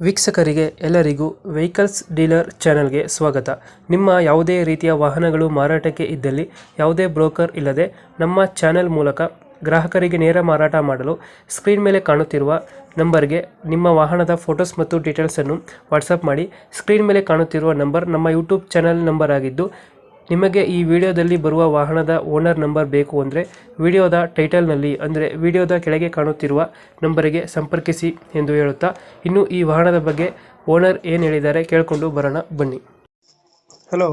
ವೀಕ್ಷಕರಿಗೆ ಎಲ್ಲರಿಗೂ vehicles dealer ಚಾನೆಲ್ಗೆ ಸ್ವಾಗತ. ನಿಮ್ಮ ಯಾವುದೇ ರೀತಿಯ ವಾಹನಗಳು ಮಾರಾಟಕ್ಕೆ ಇದ್ದಲ್ಲಿ ಯಾವುದೇ ಬ್ರೋಕರ್ ಇಲ್ಲದೆ ನಮ್ಮ ಚಾನೆಲ್ ಮೂಲಕ ಗ್ರಾಹಕರಿಗೆ ನೇರ ಮಾರಾಟ ಮಾಡಲು ಸ್ಕ್ರೀನ್ ಮೇಲೆ ಕಾಣುತ್ತಿರುವ ನಂಬರ್ಗೆ ನಿಮ್ಮ ವಾಹನದ ಫೋಟೋಸ್ ಮತ್ತು ಡೀಟೇಲ್ಸನ್ನು ವಾಟ್ಸಪ್ ಮಾಡಿ. ಸ್ಕ್ರೀನ್ ಮೇಲೆ ಕಾಣುತ್ತಿರುವ ನಂಬರ್ ನಮ್ಮ ಯೂಟ್ಯೂಬ್ ಚಾನೆಲ್ ನಂಬರ್ ಆಗಿದ್ದು, ನಿಮಗೆ ಈ ವಿಡಿಯೋದಲ್ಲಿ ಬರುವ ವಾಹನದ ಓನರ್ ನಂಬರ್ ಬೇಕು ಅಂದರೆ ವಿಡಿಯೋದ ಟೈಟಲ್ನಲ್ಲಿ ಅಂದರೆ ವಿಡಿಯೋದ ಕೆಳಗೆ ಕಾಣುತ್ತಿರುವ ನಂಬರಿಗೆ ಸಂಪರ್ಕಿಸಿ ಎಂದು ಹೇಳುತ್ತಾ, ಇನ್ನು ಈ ವಾಹನದ ಬಗ್ಗೆ ಓನರ್ ಏನು ಹೇಳಿದ್ದಾರೆ ಕೇಳಿಕೊಂಡು ಬರೋಣ ಬನ್ನಿ. Hello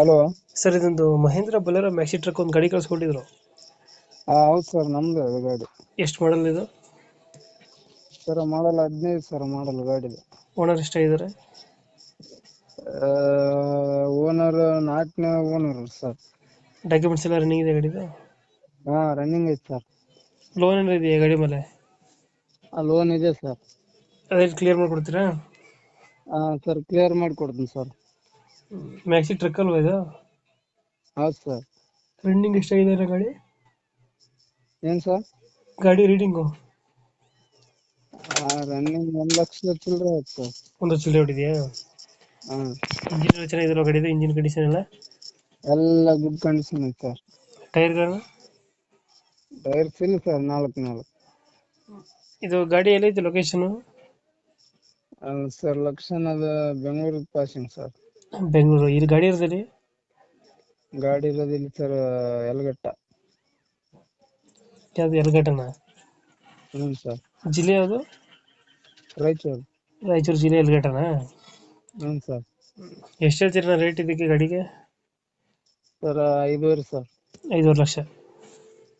hello. ಸರ್, ಇದೊಂದು ಮಹೇಂದ್ರ ಬೊಲೆರೋ ಮ್ಯಾಕ್ಸಿ ಟ್ರಕ್ ಒಂದು ಗಾಡಿ ಕಳಿಸ್ಕೊಟ್ಟಿದ್ರು. ಹೌದು ಸರ್, ನಮ್ದು ಅದು ಗಾಡಿ. ಎಷ್ಟು ಮಾಡಲ್ ಇದು? ಸರ್ ಮಾಡಲ್ 15 ಸರ್, ಮಾಡಲ್ ಗಾಡಿದು. ಓನರ್ ಎಷ್ಟಾಗಿದ್ದಾರೆ? ಓನರ್ 4ನೇ ಓನರ್ ಸರ್. ಡಾಕ್ಯುಮೆಂಟ್ಸ್ ಎಲ್ಲ ರನ್ನಿಂಗ್ ಇದೆ ಗಾಡಿದು? ರನ್ನಿಂಗ್ ಐತೆ ಸರ್. ಲೋನ್ ಏನಾರ ಇದೆಯಾ ಗಾಡಿ ಮೇಲೆ? ಲೋನ್ ಇದೆ ಸರ್. ಅದೇ ಕ್ಲಿಯರ್ ಮಾಡಿಕೊಡ್ತೀರಾ? ಸರ್ ಕ್ಲಿಯರ್ ಮಾಡಿಕೊಡ್ತೀನಿ ಸರ್. ಮ್ಯಾಕ್ಸಿ ಟ್ರಕ್ ಅಲ್ವಾ ಇದು? ಹೌದು ಸರ್. ರನ್ನಿಂಗ್ ಎಷ್ಟಾಗಿದೆ ಗಾಡಿ? ಏನು ಸರ್? ಗಾಡಿ ರೀಡಿಂಗು ರನ್ನಿಂಗ್ 1,00,000 ಚಿಲ್ಲರೆ ಆಯ್ತು ಸರ್. ಒಂದು ಚಿಲ್ಲರೆ ಹೊಡಿದೆಯಾ? ಇಂಜಿನ್ ಎಲ್ಲ ಚೆನ್ನಾಗಿದೆಯಲ್ಲ ಗಾಡಿದು? ಇಂಜಿನ್ ಕಂಡೀಷನ್ ಎಲ್ಲ ಗುಡ್ ಕಂಡೀಷನ್ ಐತೆ ಸರ್. ಟೈರ್ಗಳು? ಟೈರ್ಸ್ ಇಲ್ಲ ಸರ್, 4 ಇದು ಗಾಡಿ ಎಲ್ಲೈತೆ ಲೊಕೇಶನ್? ಸರ್ ಲಕ್ಷನ್ ಅದು ಬೆಂಗಳೂರು ಪಾಸಿಂಗ್ ಸರ್. ಬೆಂಗಳೂರು. ಇದು ಗಾಡಿ ಇರೋದಲ್ಲಿ? ಗಾಡಿ ಇರೋದಿಲ್ಲ ಸರ್, ಯಲಗಟ್ಟ. ಯಾವ್ದು, ಯಲಗಟ್ಟನ? ಹ್ಞೂ ಸರ್. ಜಿಲ್ಲೆ ಯಾವುದು? ರಾಯಚೂರು. ರಾಯಚೂರು ಜಿಲ್ಲೆ ಯಲಗಟ್ಟನ? ಹ್ಞೂ ಸರ್. ಎಷ್ಟು ಹೇಳ್ತೀರ ರೇಟ್ ಇದಕ್ಕೆ ಗಾಡಿಗೆ? Sir 5,500 sir. 5,500,000 ಲಕ್ಷ.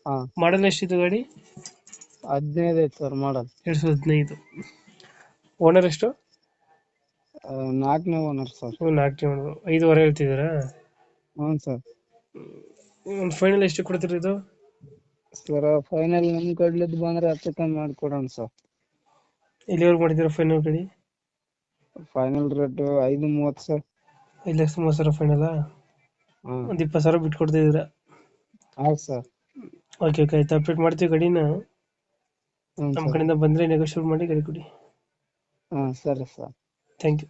ಹಾಂ. ಮಾಡಲ್ ಎಷ್ಟಿತ್ತು ಗಾಡಿ? 15 ಐತೆ ಸರ್ ಮಾಡಲ್. 2015. ಓನರ್ ಎಷ್ಟು? 4ನೇ ಓನರ್ ಸರ್. 4 ಓನರ್. 5,500 ಹೇಳ್ತಿದ್ದೀರಾ? ಹ್ಞೂ ಸರ್. ಒಂದು ಫೈನಲ್ ಎಷ್ಟು ಕೊಡ್ತೀರಿ ಇದು? ಸರ್ ಫೈನಲ್ ನಮ್ಮ ಕಡ್ಲಿದ್ದು ಬಂದರೆ 10 ಕಮ್ಮಿ ಮಾಡಿಕೊಡೋಣ ಸರ್. ಎಲ್ಲಿವರೆಗೆ ಮಾಡಿದ್ದೀರಾ ಫೈನಲ್ ಗಾಡಿ? Final rate 5,30 sir. 5,30,000 ಫೈನಲ್? ಹಾಂ. ಒಂದು 20,000 ಬಿಟ್ಟು ಕೊಡ್ತಿದ್ದೀರಾ? ಹೌದು ಸರ್. ಓಕೆ ಓಕೆ, ಆಯ್ತು. ಅಪ್ಡೇಟ್ ಮಾಡ್ತೀವಿ ಗಾಡಿನ. ಹ್ಞೂ ನಮ್ಮ ಸರ್. ಕಡೆಯಿಂದ ಬಂದರೆ ನೆಗೋಷಿಯೇಟ್ ಮಾಡಿ ಗಾಡಿ ಕೊಡಿ. ಹಾಂ ಸರಿ ಸರ್. Thank you.